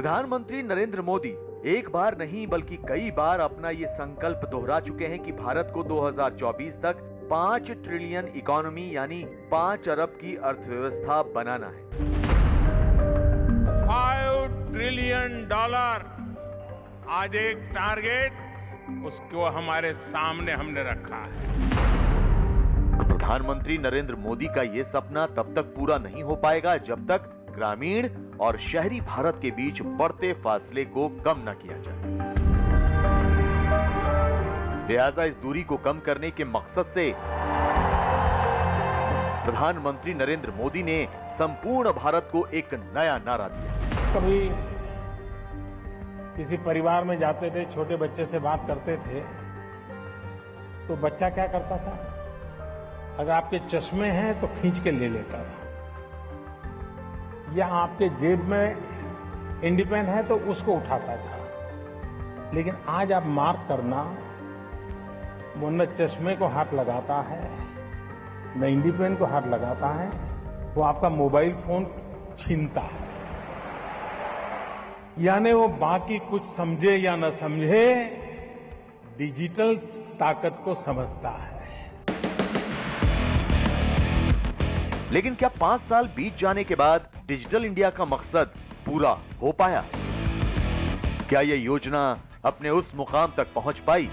प्रधानमंत्री नरेंद्र मोदी एक बार नहीं बल्कि कई बार अपना ये संकल्प दोहरा चुके हैं कि भारत को 2024 तक 5 ट्रिलियन इकोनॉमी यानी 5 अरब की अर्थव्यवस्था बनाना है। $5 ट्रिलियन आज एक टारगेट उसको हमारे सामने हमने रखा है। प्रधानमंत्री नरेंद्र मोदी का ये सपना तब तक पूरा नहीं हो पाएगा जब तक ग्रामीण और शहरी भारत के बीच बढ़ते फासले को कम न किया जाए। लिहाजा इस दूरी को कम करने के मकसद से प्रधानमंत्री नरेंद्र मोदी ने संपूर्ण भारत को एक नया नारा दिया। कभी किसी परिवार में जाते थे, छोटे बच्चे से बात करते थे तो बच्चा क्या करता था, अगर आपके चश्मे हैं तो खींच के ले लेता था, या आपके जेब में इंडी पेन है तो उसको उठाता था। लेकिन आज आप मार्क करना, वो न चश्मे को हाथ लगाता है न इंडी पेन को हाथ लगाता है, वो आपका मोबाइल फोन छीनता है। यानी वो बाकी कुछ समझे या न समझे, डिजिटल ताकत को समझता है। लेकिन क्या 5 साल बीत जाने के बाद डिजिटल इंडिया का मकसद पूरा हो पाया? क्या यह योजना अपने उस मुकाम तक पहुंच पाई?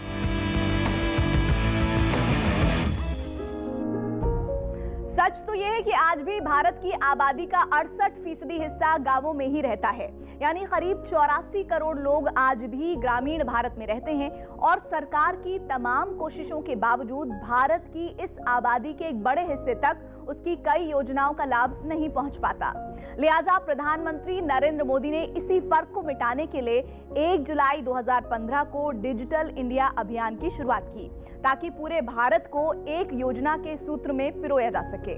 सच तो यह है कि आज भी भारत की आबादी का 68% हिस्सा गांवों में ही रहता है, यानी करीब 84 करोड़ लोग आज भी ग्रामीण भारत में रहते हैं। और सरकार की तमाम कोशिशों के बावजूद भारत की इस आबादी के एक बड़े हिस्से तक उसकी कई योजनाओं का लाभ नहीं पहुंच पाता। लिहाजा प्रधानमंत्री नरेंद्र मोदी ने इसी फर्क को मिटाने के लिए 1 जुलाई 2015 को डिजिटल इंडिया अभियान की शुरुआत की, ताकि पूरे भारत को एक योजना के सूत्र में पिरोया जा सके।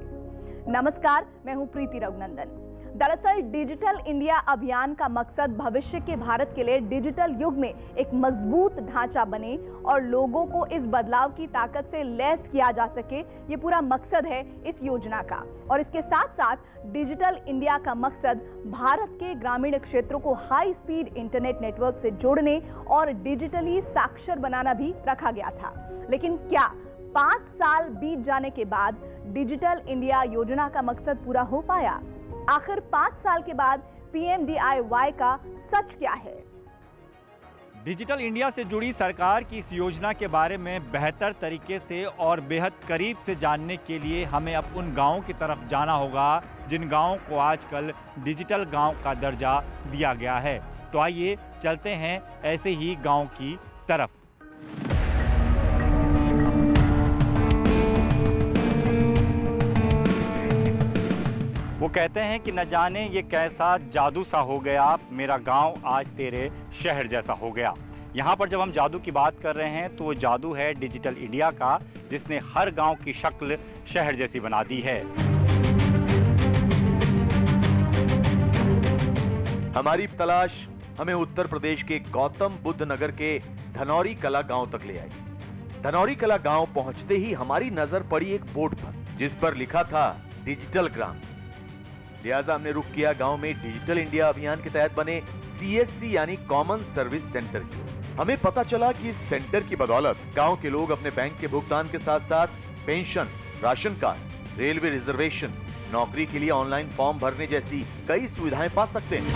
नमस्कार, मैं हूं प्रीति रघुनंदन। दरअसल डिजिटल इंडिया अभियान का मकसद भविष्य के भारत के लिए डिजिटल युग में एक मजबूत ढांचा बने और लोगों को इस बदलाव की ताकत से लैस किया जा सके, ये पूरा मकसद है इस योजना का। और इसके साथ साथ डिजिटल इंडिया का मकसद भारत के ग्रामीण क्षेत्रों को हाई स्पीड इंटरनेट नेटवर्क से जोड़ने और डिजिटली साक्षर बनाना भी रखा गया था। लेकिन क्या 5 साल बीत जाने के बाद डिजिटल इंडिया योजना का मकसद पूरा हो पाया? आखिर 5 साल के बाद PMDIY का सच क्या है? डिजिटल इंडिया से जुड़ी सरकार की इस योजना के बारे में बेहतर तरीके से और बेहद करीब से जानने के लिए हमें अब उन गांवों की तरफ जाना होगा जिन गांवों को आजकल डिजिटल गांव का दर्जा दिया गया है। तो आइए चलते हैं ऐसे ही गांव की तरफ। वो कहते हैं कि न जाने ये कैसा जादू सा हो गया, मेरा गांव आज तेरे शहर जैसा हो गया। यहाँ पर जब हम जादू की बात कर रहे हैं तो वो जादू है डिजिटल इंडिया का, जिसने हर गांव की शक्ल शहर जैसी बना दी है। हमारी तलाश हमें उत्तर प्रदेश के गौतम बुद्ध नगर के धनौरी कला गांव तक ले आई। धनौरी कला गांव पहुंचते ही हमारी नजर पड़ी एक बोर्ड पर, जिस पर लिखा था डिजिटल ग्राम। लिहाजा हमने रुख किया गांव में डिजिटल इंडिया अभियान के तहत बने CSC यानी कॉमन सर्विस सेंटर की। हमें पता चला कि इस सेंटर की बदौलत गांव के लोग अपने बैंक के भुगतान के साथ साथ pension, ration card, railway reservation, नौकरी के लिए ऑनलाइन फॉर्म भरने जैसी कई सुविधाएं पा सकते हैं।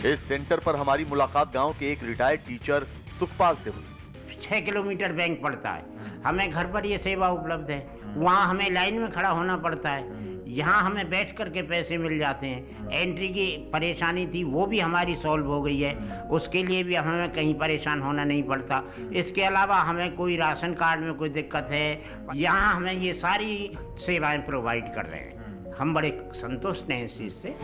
इस सेंटर पर हमारी मुलाकात गांव के एक रिटायर्ड टीचर सुखपाल से हुई। 6 किलोमीटर बैंक पड़ता है, हमें घर पर ये सेवा उपलब्ध है। वहाँ हमें लाइन में खड़ा होना पड़ता है, यहाँ हमें बैठ करके पैसे मिल जाते हैं। एंट्री की परेशानी थी वो भी हमारी सॉल्व हो गई है, उसके लिए भी हमें कहीं परेशान होना नहीं पड़ता। इसके अलावा हमें कोई राशन कार्ड में कोई दिक्कत है, यहाँ हमें ये सारी सेवाएं प्रोवाइड कर रहे हैं। हम बड़े संतुष्ट हैं इस चीज से।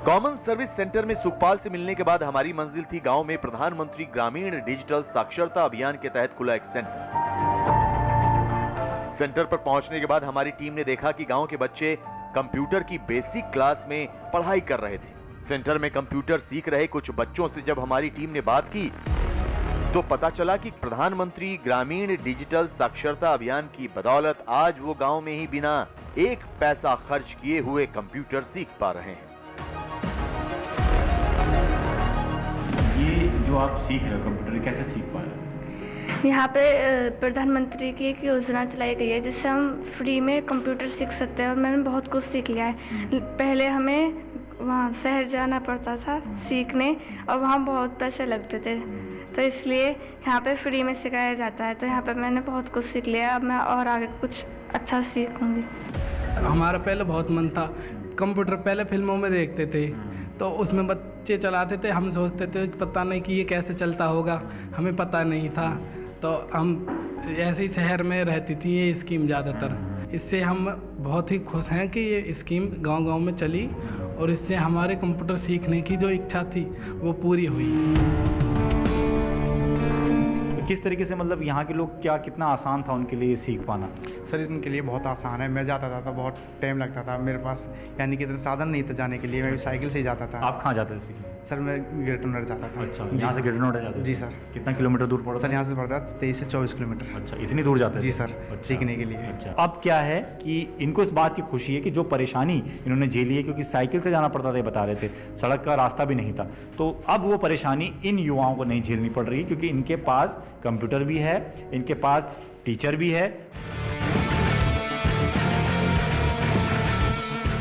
कॉमन सर्विस सेंटर में सुखपाल से मिलने के बाद हमारी मंजिल थी गांव में प्रधानमंत्री ग्रामीण डिजिटल साक्षरता अभियान के तहत खुला एक सेंटर। सेंटर पर पहुंचने के बाद हमारी टीम ने देखा कि गांव के बच्चे कंप्यूटर की बेसिक क्लास में पढ़ाई कर रहे थे। सेंटर में कंप्यूटर सीख रहे कुछ बच्चों से जब हमारी टीम ने बात की तो पता चला कि प्रधानमंत्री ग्रामीण डिजिटल साक्षरता अभियान की बदौलत आज वो गांव में ही बिना एक पैसा खर्च किए हुए कंप्यूटर सीख पा रहे हैं। जो आप सीख रहे हो कंप्यूटर, कैसे सीख पा रहे हो? यहाँ पे प्रधानमंत्री की एक योजना चलाई गई है जिससे हम फ्री में कंप्यूटर सीख सकते हैं और मैंने बहुत कुछ सीख लिया है। पहले हमें वहाँ शहर जाना पड़ता था सीखने और वहाँ बहुत पैसे लगते थे, तो इसलिए यहाँ पे फ्री में सिखाया जाता है। तो यहाँ पे मैंने बहुत कुछ सीख लिया, अब मैं और आगे कुछ अच्छा सीखूँगी। हमारा पहले बहुत मन था कंप्यूटर, पहले फिल्मों में देखते थे तो उसमें बच्चे चलाते थे, हम सोचते थे पता नहीं कि ये कैसे चलता होगा, हमें पता नहीं था। तो हम ऐसे ही शहर में रहती थी ये स्कीम ज़्यादातर, इससे हम बहुत ही खुश हैं कि ये स्कीम गांव-गांव में चली और इससे हमारे कंप्यूटर सीखने की जो इच्छा थी वो पूरी हुई। किस तरीके से, मतलब यहाँ के लोग क्या, कितना आसान था उनके लिए सीख पाना? सर इनके लिए बहुत आसान है। मैं जाता था तो बहुत टाइम लगता था, मेरे पास यानी कि इधर साधन नहीं था जाने के लिए, मैं भी साइकिल से ही जाता था। आप कहाँ जाते थे? सर मैं ग्रेटर नोएडा जाता था। अच्छा, यहाँ से ग्रेटर नोएडा जाते थे? जी सर। कितना किलोमीटर दूर पड़ता? सर यहाँ से पड़ता है 23 से 24 किलोमीटर। अच्छा, इतनी दूर जाते थे? जी सर। अच्छा, सीखने के लिए। अच्छा, अब क्या है कि इनको इस बात की खुशी है कि जो परेशानी इन्होंने झेली है, क्योंकि साइकिल से जाना पड़ता था, ये बता रहे थे, सड़क का रास्ता भी नहीं था, तो अब वो परेशानी इन युवाओं को नहीं झेलनी पड़ रही, क्योंकि इनके पास कंप्यूटर भी है, इनके पास टीचर भी है।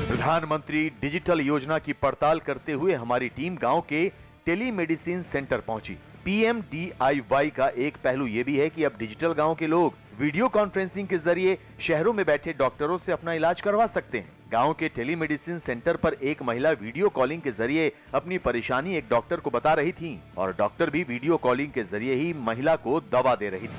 प्रधानमंत्री डिजिटल योजना की पड़ताल करते हुए हमारी टीम गांव के टेलीमेडिसिन सेंटर पहुंची। PMDIY का एक पहलू यह भी है कि अब डिजिटल गांव के लोग वीडियो कॉन्फ्रेंसिंग के जरिए शहरों में बैठे डॉक्टरों से अपना इलाज करवा सकते हैं। गांव के टेलीमेडिसिन सेंटर पर एक महिला वीडियो कॉलिंग के जरिए अपनी परेशानी एक डॉक्टर को बता रही थी और डॉक्टर भी वीडियो कॉलिंग के जरिए ही महिला को दवा दे रही थी।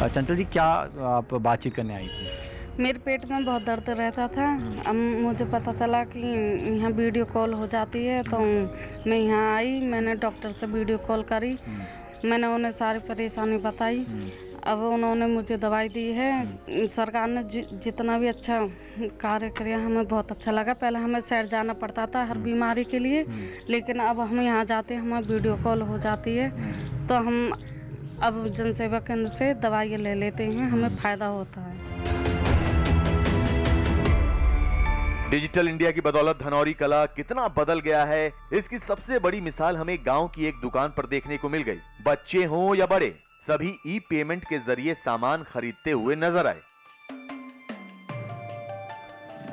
चंचल जी, क्या आप बातचीत करने आई थी? मेरे पेट में बहुत दर्द रहता था, अब मुझे पता चला कि यहाँ वीडियो कॉल हो जाती है, तो मैं यहाँ आई, मैंने डॉक्टर से वीडियो कॉल करी, मैंने उन्हें सारी परेशानी बताई, अब उन्होंने मुझे दवाई दी है। सरकार ने जितना भी अच्छा कार्य किया हमें बहुत अच्छा लगा। पहले हमें शहर जाना पड़ता था हर बीमारी के लिए, लेकिन अब हम यहाँ जाते हैं, हमारी वीडियो कॉल हो जाती है, तो हम अब जनसेवा केंद्र से दवाई ले लेते हैं, हमें फ़ायदा होता है। डिजिटल इंडिया की बदौलत धनौरी कला कितना बदल गया है, इसकी सबसे बड़ी मिसाल हमें गांव की एक दुकान पर देखने को मिल गई। बच्चे हों या बड़े, सभी ई पेमेंट के जरिए सामान खरीदते हुए नजर आए।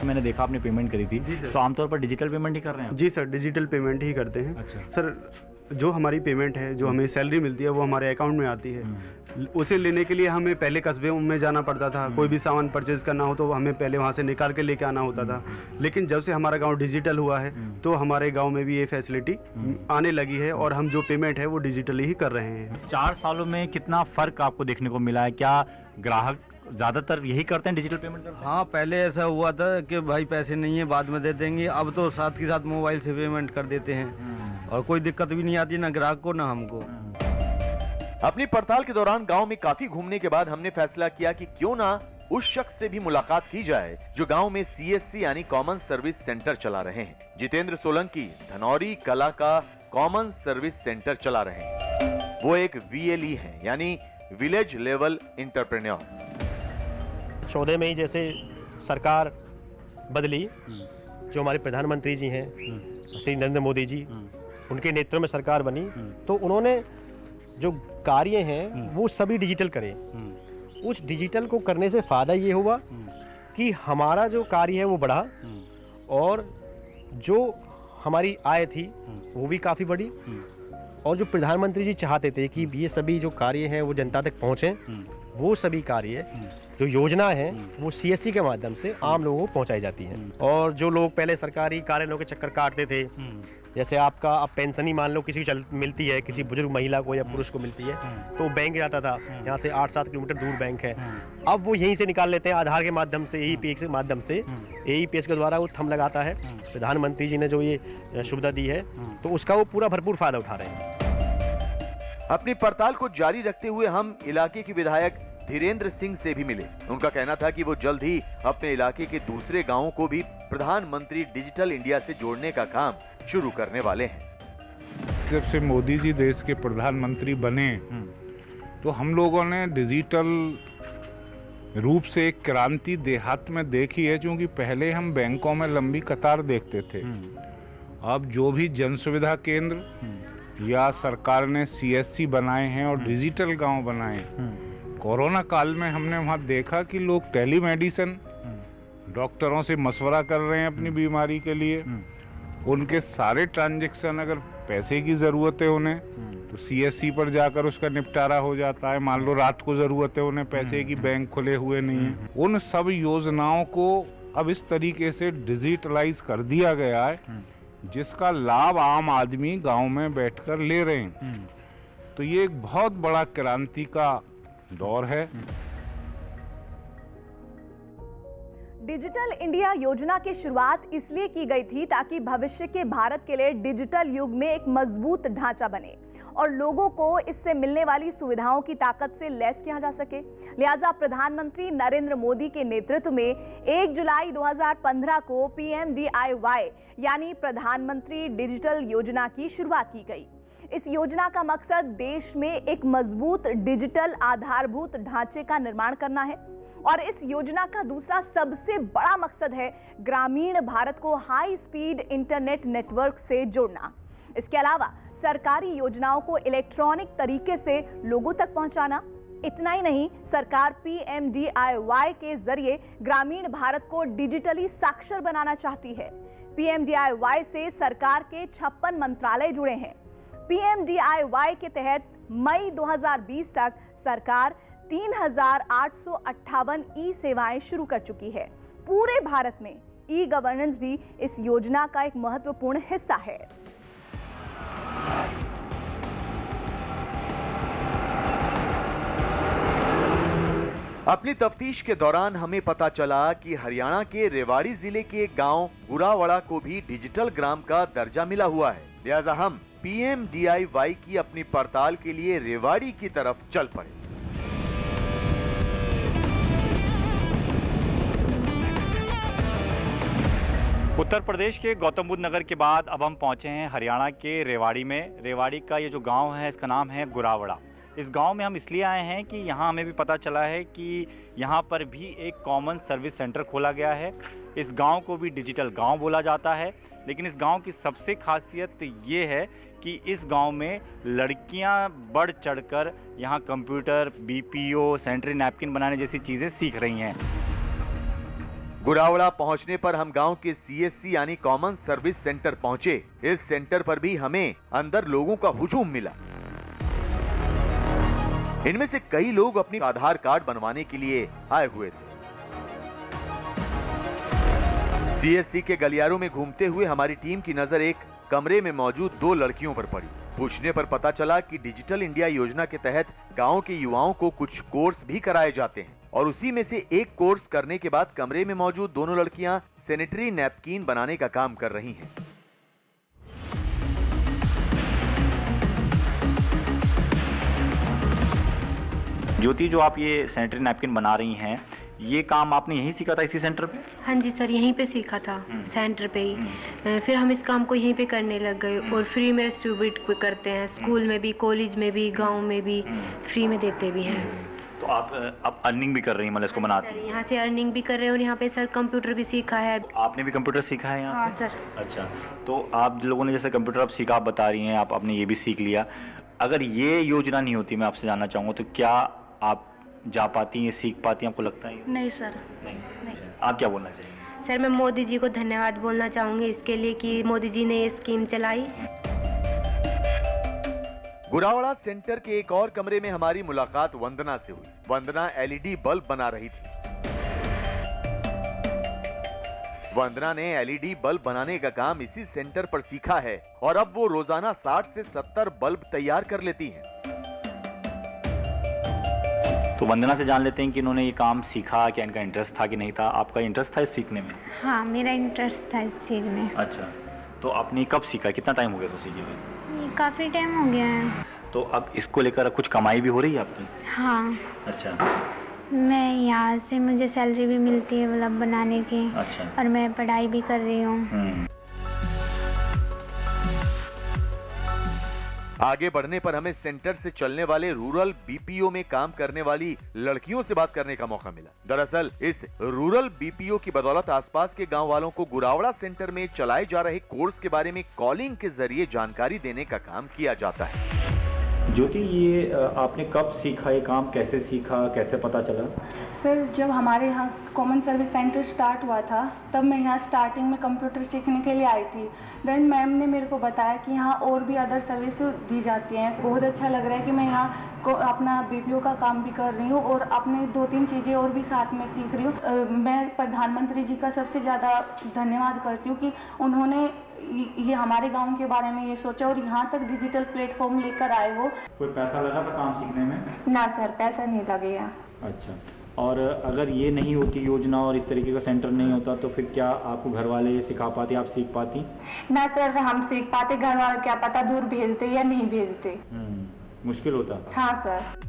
मैंने देखा आपने पेमेंट करी थी, तो आमतौर पर डिजिटल पेमेंट ही कर रहे हैं? जी सर, डिजिटल पेमेंट ही करते हैं। अच्छा। सर जो हमारी पेमेंट है, जो हमें सैलरी मिलती है, वो हमारे अकाउंट में आती है। उसे लेने के लिए हमें पहले कस्बे में जाना पड़ता था, कोई भी सामान परचेज करना हो तो हमें पहले वहाँ से निकाल के लेके आना होता था। लेकिन जब से हमारा गांव डिजिटल हुआ है तो हमारे गांव में भी ये फैसिलिटी आने लगी है और हम जो पेमेंट है वो डिजिटली ही कर रहे हैं। 4 सालों में कितना फ़र्क आपको देखने को मिला है? क्या ग्राहक ज़्यादातर यही करते हैं, डिजिटल पेमेंट करते हैं? हाँ, पहले ऐसा हुआ था कि भाई पैसे नहीं है बाद में दे देंगे, अब तो साथ के साथ मोबाइल से पेमेंट कर देते हैं और कोई दिक्कत भी नहीं आती, ना ग्राहक को ना हमको। अपनी पड़ताल के दौरान गांव में काफी घूमने के बाद हमने फैसला किया कि क्यों ना उस शख्स से भी मुलाकात की जाए जो गांव में CSC यानी कॉमन सर्विस सेंटर चला रहे हैं। जितेंद्र सोलंकी धनौरी कला का कॉमन सर्विस सेंटर चला रहे हैं। वो एक VLE हैं, यानी विलेज लेवल एंटरप्रेन्योर। 14 में ही जैसे सरकार बदली, जो हमारे प्रधानमंत्री जी हैं श्री नरेंद्र मोदी जी, उनके नेतृत्व में सरकार बनी, तो उन्होंने जो कार्य हैं वो सभी डिजिटल करें। उस डिजिटल को करने से फ़ायदा ये हुआ कि हमारा जो कार्य है वो बढ़ा और जो हमारी आय थी वो भी काफ़ी बढ़ी, और जो प्रधानमंत्री जी चाहते थे कि ये सभी जो कार्य हैं वो जनता तक पहुँचें, वो सभी कार्य जो योजना है वो CSC के माध्यम से आम लोगों को पहुंचाई जाती हैं। और जो लोग पहले सरकारी कार्यालयों के चक्कर काटते थे, जैसे आपका अब पेंशन ही मान लो किसी को मिलती है, किसी बुजुर्ग महिला को या पुरुष को मिलती है, तो बैंक जाता था, यहाँ से 8-7 किलोमीटर दूर बैंक है, अब वो यहीं से निकाल लेते हैं आधार के माध्यम से, AEPS के माध्यम से। AEPS के द्वारा वो थंब लगाता है। प्रधानमंत्री जी ने जो ये सुविधा दी है तो उसका वो पूरा भरपूर फायदा उठा रहे हैं। अपनी पड़ताल को जारी रखते हुए हम इलाके के विधायक धीरेन्द्र सिंह से भी मिले। उनका कहना था कि वो जल्द ही अपने इलाके के दूसरे गांवों को भी प्रधानमंत्री डिजिटल इंडिया से जोड़ने का काम शुरू करने वाले हैं। जब से मोदी जी देश के प्रधानमंत्री बने तो हम लोगों ने डिजिटल रूप से एक क्रांति देहात में देखी है, क्योंकि पहले हम बैंकों में लंबी कतार देखते थे अब जो भी जन सुविधा केंद्र या सरकार ने CSC बनाए हैं और डिजिटल गांव बनाए हैं, कोरोना काल में हमने वहाँ देखा कि लोग टेलीमेडिसिन डॉक्टरों से मशवरा कर रहे हैं अपनी बीमारी के लिए। उनके सारे ट्रांजैक्शन, अगर पैसे की ज़रूरत है उन्हें तो CSC पर जाकर उसका निपटारा हो जाता है। मान लो रात को ज़रूरत है उन्हें पैसे की, बैंक खुले हुए नहीं है। उन सब योजनाओं को अब इस तरीके से डिजिटलाइज कर दिया गया है जिसका लाभ आम आदमी गांव में बैठकर ले रहे हैं। तो ये एक बहुत बड़ा क्रांति का दौर है। डिजिटल इंडिया योजना की शुरुआत इसलिए की गई थी ताकि भविष्य के भारत के लिए डिजिटल युग में एक मजबूत ढांचा बने और लोगों को इससे मिलने वाली सुविधाओं की ताकत से लैस किया जा सके। लिहाजा प्रधानमंत्री नरेंद्र मोदी के नेतृत्व में 1 जुलाई 2015 को PMDIY यानी प्रधानमंत्री डिजिटल योजना की शुरुआत की गई। इस योजना का मकसद देश में एक मजबूत डिजिटल आधारभूत ढांचे का निर्माण करना है और इस योजना का दूसरा सबसे बड़ा मकसद है ग्रामीण भारत को हाई स्पीड इंटरनेट नेटवर्क से जोड़ना। इसके अलावा सरकारी योजनाओं को इलेक्ट्रॉनिक तरीके से लोगों तक पहुंचाना। इतना ही नहीं, सरकार PMDIY के जरिए ग्रामीण भारत को डिजिटली साक्षर बनाना चाहती है। PMDIY से सरकार के 56 मंत्रालय जुड़े हैं। PMDIY के तहत मई 2020 तक सरकार 3,858 ई सेवाएं शुरू कर चुकी है। पूरे भारत में ई गवर्नेंस भी इस योजना का एक महत्वपूर्ण हिस्सा है। अपनी तफ्तीश के दौरान हमें पता चला कि हरियाणा के रेवाड़ी जिले के एक गांव गुरावड़ा को भी डिजिटल ग्राम का दर्जा मिला हुआ है। लिहाजा हम PMDIY की अपनी पड़ताल के लिए रेवाड़ी की तरफ चल पड़े। उत्तर प्रदेश के गौतम बुद्ध नगर के बाद अब हम पहुंचे हैं हरियाणा के रेवाड़ी में। रेवाड़ी का ये जो गांव है इसका नाम है गुरावड़ा। इस गांव में हम इसलिए आए हैं कि यहाँ हमें भी पता चला है कि यहाँ पर भी एक कॉमन सर्विस सेंटर खोला गया है। इस गांव को भी डिजिटल गांव बोला जाता है, लेकिन इस गांव की सबसे खासियत ये है कि इस गांव में लड़कियां बढ़ चढ़कर यहाँ कंप्यूटर, BPO, सैनिटरी नैपकिन बनाने जैसी चीज़ें सीख रही हैं। गुरावड़ा पहुंचने पर हम गांव के CSC यानी कॉमन सर्विस सेंटर पहुंचे। इस सेंटर पर भी हमें अंदर लोगों का हुजूम मिला। इनमें से कई लोग अपनी आधार कार्ड बनवाने के लिए आए हुए थे। CSC के गलियारों में घूमते हुए हमारी टीम की नजर एक कमरे में मौजूद 2 लड़कियों पर पड़ी। पूछने पर पता चला कि डिजिटल इंडिया योजना के तहत गांव के युवाओं को कुछ कोर्स भी कराए जाते हैं और उसी में से एक कोर्स करने के बाद कमरे में मौजूद दोनों लड़कियां सैनिटरी नैपकिन बनाने का काम कर रही हैं। ज्योति, जो आप ये सैनिटरी नैपकिन बना रही हैं, ये काम आपने यहीं सीखा था इसी सेंटर पे? हाँ जी सर, यहीं पे सीखा था सेंटर पे ही। फिर हम इस काम को यहीं पे करने लग गए और फ्री में डिस्ट्रीब्यूट करते हैं, स्कूल में भी, कॉलेज में भी, गांव में भी फ्री में देते भी हैं। तो आप अब अर्निंग भी कर रही हैं, मतलब इसको बनाते हैं? यहाँ से अर्निंग भी कर रहे हैं और यहाँ पे सर कंप्यूटर भी सीखा है। आपने भी कंप्यूटर सीखा है यहाँ? हाँ सर। अच्छा, तो आप लोगों ने जैसे कंप्यूटर अब सीखा, आप बता रही हैं आपने ये भी सीख लिया। अगर ये योजना नहीं होती, मैं आपसे जानना चाहूँगा, तो क्या आप जा पाती, ये सीख पाती, आपको लगता है? नहीं सर, नहीं। आप क्या बोलना चाहिए? सर मैं मोदी जी को धन्यवाद बोलना चाहूँगी इसके लिए कि मोदी जी ने ये स्कीम चलाई। गुरावड़ा सेंटर के एक और कमरे में हमारी मुलाकात वंदना से हुई। वंदना LED बल्ब बना रही थी। वंदना ने LED बल्ब बनाने का काम इसी सेंटर पर सीखा है और अब वो रोजाना 60 से 70 बल्ब तैयार कर लेती हैं। तो वंदना से जान लेते हैं कि इन्होंने ये काम सीखा, क्या इनका इंटरेस्ट था कि नहीं था? आपका इंटरेस्ट था इस सीखने में? हाँ, मेरा इंटरेस्ट था इस चीज़ में। अच्छा, तो आपने कब सीखा, कितना टाइम हो गया तो सीखे हुए? काफ़ी टाइम हो गया है। तो अब इसको लेकर कुछ कमाई भी हो रही है आपकी? हाँ। अच्छा। मैं यहाँ से मुझे सैलरी भी मिलती है बल्ब बनाने की। अच्छा। और मैं पढ़ाई भी कर रही हूँ। आगे बढ़ने पर हमें सेंटर से चलने वाले रूरल बीपीओ में काम करने वाली लड़कियों से बात करने का मौका मिला। दरअसल इस रूरल बीपीओ की बदौलत आसपास के गांव वालों को गुरावड़ा सेंटर में चलाए जा रहे कोर्स के बारे में कॉलिंग के जरिए जानकारी देने का काम किया जाता है। ज्योति, ये आपने कब सीखा ये काम, कैसे सीखा, कैसे पता चला? सर, जब हमारे यहाँ कॉमन सर्विस सेंटर स्टार्ट हुआ था तब मैं यहाँ स्टार्टिंग में कंप्यूटर सीखने के लिए आई थी। देन मैम ने मेरे को बताया कि यहाँ और भी अदर सर्विस दी जाती हैं। बहुत अच्छा लग रहा है कि मैं यहाँ को अपना बीपीओ का काम भी कर रही हूँ और अपने 2-3 चीज़ें और भी साथ में सीख रही हूँ। मैं प्रधानमंत्री जी का सबसे ज़्यादा धन्यवाद करती हूँ कि उन्होंने ये हमारे गांव के बारे में ये सोचा और यहाँ तक डिजिटल प्लेटफॉर्म लेकर आए। वो कोई पैसा लगा था काम सीखने में? ना सर, पैसा नहीं लगेगा। अच्छा, और अगर ये नहीं होती योजना और इस तरीके का सेंटर नहीं होता तो फिर क्या आपको घर वाले ये सिखा पाते, आप सीख पाती? ना सर, हम सीख पाते, घर वाले क्या पता दूर भेजते या नहीं भेजते। मुश्किल होता। हाँ सर।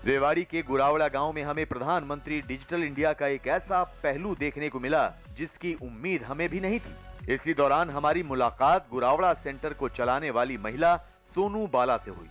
रेवाड़ी के गुरावड़ा गांव में हमें प्रधानमंत्री डिजिटल इंडिया का एक ऐसा पहलू देखने को मिला जिसकी उम्मीद हमें भी नहीं थी। इसी दौरान हमारी मुलाकात गुरावड़ा सेंटर को चलाने वाली महिला सोनू बाला से हुई।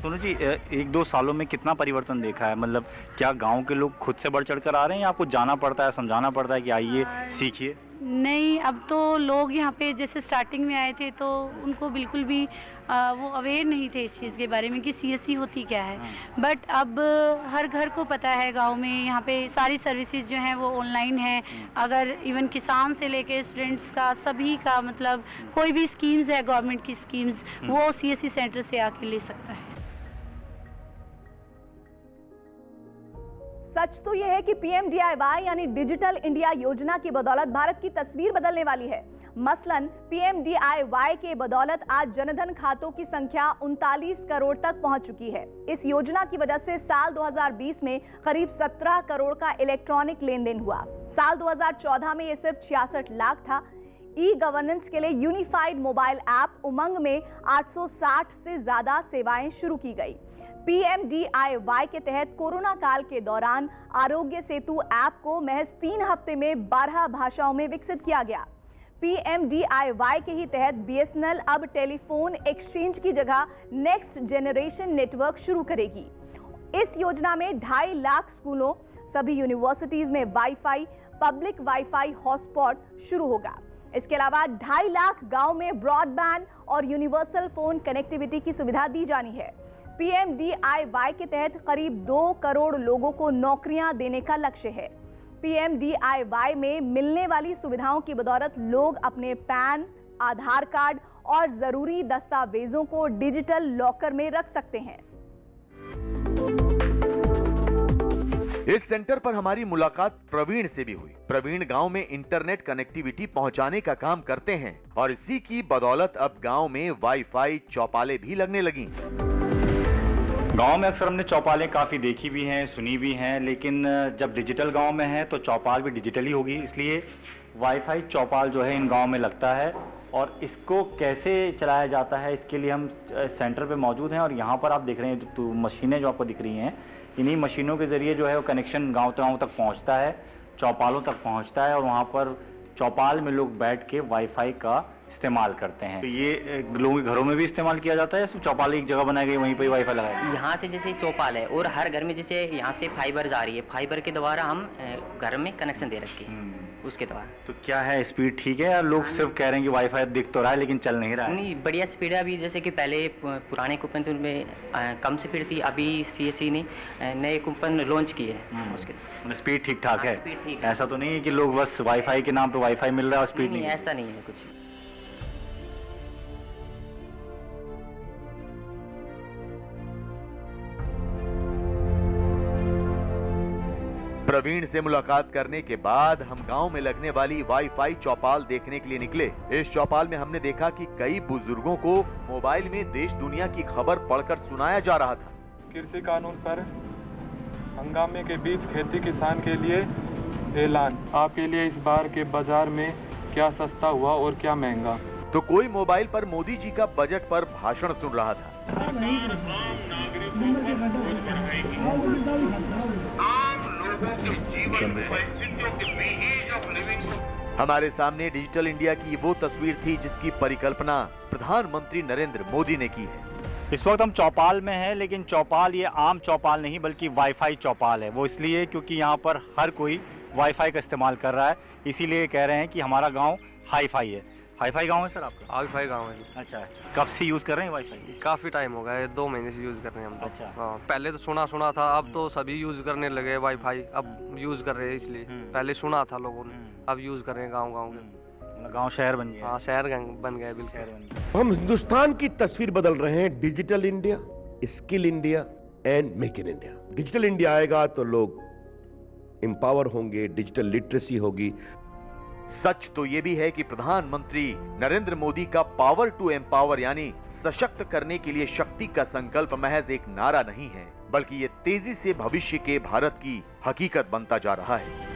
सोनू जी, 1-2 सालों में कितना परिवर्तन देखा है? मतलब क्या गांव के लोग खुद से बढ़ चढ़ कर आ रहे हैं या आपको जाना पड़ता है, समझाना पड़ता है कि आइए सीखिए? नहीं, अब तो लोग यहाँ पे जैसे स्टार्टिंग में आए थे तो उनको बिल्कुल भी वो अवेयर नहीं थे इस चीज़ के बारे में कि सीएससी होती क्या है। बट अब हर घर को पता है गांव में, यहाँ पे सारी सर्विसेज जो हैं वो ऑनलाइन है। अगर इवन किसान से लेके स्टूडेंट्स का, सभी का, मतलब कोई भी स्कीम्स है गवर्नमेंट की स्कीम्स, वो सीएससी सेंटर से आके ले सकता है। सच तो यह है कि पीएमडीआईवाई यानी डिजिटल इंडिया योजना की बदौलत भारत की तस्वीर बदलने वाली है। मसलन पीएमडीआईवाई के बदौलत आज जनधन खातों की संख्या 39 करोड़ तक पहुंच चुकी है। इस योजना की वजह से साल 2020 में करीब 17 करोड़ का इलेक्ट्रॉनिक लेन देन हुआ। साल 2014 में यह सिर्फ 66 लाख था। ई गवर्नेंस के लिए यूनिफाइड मोबाइल ऐप उमंग में 860 से ज्यादा सेवाएं शुरू की गई। पीएमडीआईवाई के तहत कोरोना काल के दौरान आरोग्य सेतु ऐप को महज 3 हफ्ते में 12 भाषाओं में विकसित किया गया। पीएमडीआईवाई के ही तहत बीएसएनएल अब टेलीफोन एक्सचेंज की जगह नेक्स्ट जनरेशन नेटवर्क शुरू करेगी। इस योजना में 2.5 लाख स्कूलों, सभी यूनिवर्सिटीज में वाईफाई, पब्लिक वाईफाई हॉटस्पॉट शुरू होगा। इसके अलावा 2.5 लाख गांव में ब्रॉडबैंड और यूनिवर्सल फोन कनेक्टिविटी की सुविधा दी जानी है। पीएमडीआईवाई के तहत करीब 2 करोड़ लोगों को नौकरियां देने का लक्ष्य है। पीएमडीआईवाई में मिलने वाली सुविधाओं की बदौलत लोग अपने पैन, आधार कार्ड और जरूरी दस्तावेजों को डिजिटल लॉकर में रख सकते हैं। इस सेंटर पर हमारी मुलाकात प्रवीण से भी हुई। प्रवीण गांव में इंटरनेट कनेक्टिविटी पहुंचाने का काम करते हैं और इसी की बदौलत अब गांव में वाईफाई चौपालें भी लगने लगी। गांव में अक्सर हमने चौपालें काफ़ी देखी भी हैं, सुनी भी हैं, लेकिन जब डिजिटल गांव में है तो चौपाल भी डिजिटल ही होगी। इसलिए वाईफाई चौपाल जो है इन गांव में लगता है और इसको कैसे चलाया जाता है इसके लिए हम सेंटर पे मौजूद हैं। और यहाँ पर आप देख रहे हैं जो मशीनें जो आपको दिख रही हैं, इन्हीं मशीनों के ज़रिए जो है वो कनेक्शन गाँव तक पहुँचता है, चौपालों तक पहुँचता है और वहाँ पर चौपाल में लोग बैठ के वाईफाई का इस्तेमाल करते हैं। तो ये लोगों के घरों में भी इस्तेमाल किया जाता है, सिर्फ चौपाल एक जगह बनाई गई वहीं पे वाईफाई लगाया? यहाँ से जैसे चौपाल है और हर घर में जैसे यहाँ से फाइबर जा रही है, फाइबर के द्वारा हम घर में कनेक्शन दे रखे हैं उसके द्वारा। तो क्या है, स्पीड ठीक है या लोग सिर्फ कह रहे हैं कि वाईफाई दिख तो रहा है लेकिन चल नहीं रहा है? नहीं, बढ़िया स्पीड है। अभी जैसे कि पहले पुराने कूपन में कम स्पीड थी, अभी सीएससी ने नए कूपन लॉन्च किए हैं उसके स्पीड ठीक ठाक है। स्पीड ठीक है। ऐसा तो नहीं है कि लोग बस वाईफाई के नाम पे वाईफाई मिल रहा है और स्पीड नहीं? ऐसा नहीं है कुछ। प्रवीण से मुलाकात करने के बाद हम गांव में लगने वाली वाईफाई चौपाल देखने के लिए निकले। इस चौपाल में हमने देखा कि कई बुजुर्गों को मोबाइल में देश दुनिया की खबर पढ़कर सुनाया जा रहा था। कृषि कानून पर हंगामे के बीच खेती किसान के लिए ऐलान। आपके लिए इस बार के बाजार में क्या सस्ता हुआ और क्या महंगा? तो कोई मोबाइल पर मोदी जी का बजट पर भाषण सुन रहा था। हमारे सामने डिजिटल इंडिया की वो तस्वीर थी जिसकी परिकल्पना प्रधानमंत्री नरेंद्र मोदी ने की है। इस वक्त हम चौपाल में हैं, लेकिन चौपाल ये आम चौपाल नहीं बल्कि वाईफाई चौपाल है। वो इसलिए क्योंकि यहाँ पर हर कोई वाईफाई का इस्तेमाल कर रहा है, इसीलिए कह रहे हैं कि हमारा गांव हाई फाई है। हाई फाई गाँव है सर आपका? हाई फाई गाँव है। अच्छा, कब से यूज़ कर रहे हैं वाईफाई? काफ़ी टाइम हो गया है, 2 महीने से यूज़ कर रहे हैं हम तो। अच्छा। हाँ, पहले तो सुना था, अब तो सभी यूज़ करने लगे वाईफाई, अब यूज़ कर रहे हैं इसलिए। पहले सुना था लोगों ने, अब यूज़ कर रहे हैं गाँव के। गाँव शहर बन गया। हाँ, शहर बन गया बिल्कुल। हम हिंदुस्तान की तस्वीर बदल रहे हैं। Digital India, skill India and make in India. Digital India आएगा तो लोग एम्पावर होंगे, डिजिटल लिटरेसी होगी। सच तो ये भी है कि प्रधानमंत्री नरेंद्र मोदी का पावर टू एम्पावर यानी सशक्त करने के लिए शक्ति का संकल्प महज एक नारा नहीं है, बल्कि ये तेजी से भविष्य के भारत की हकीकत बनता जा रहा है।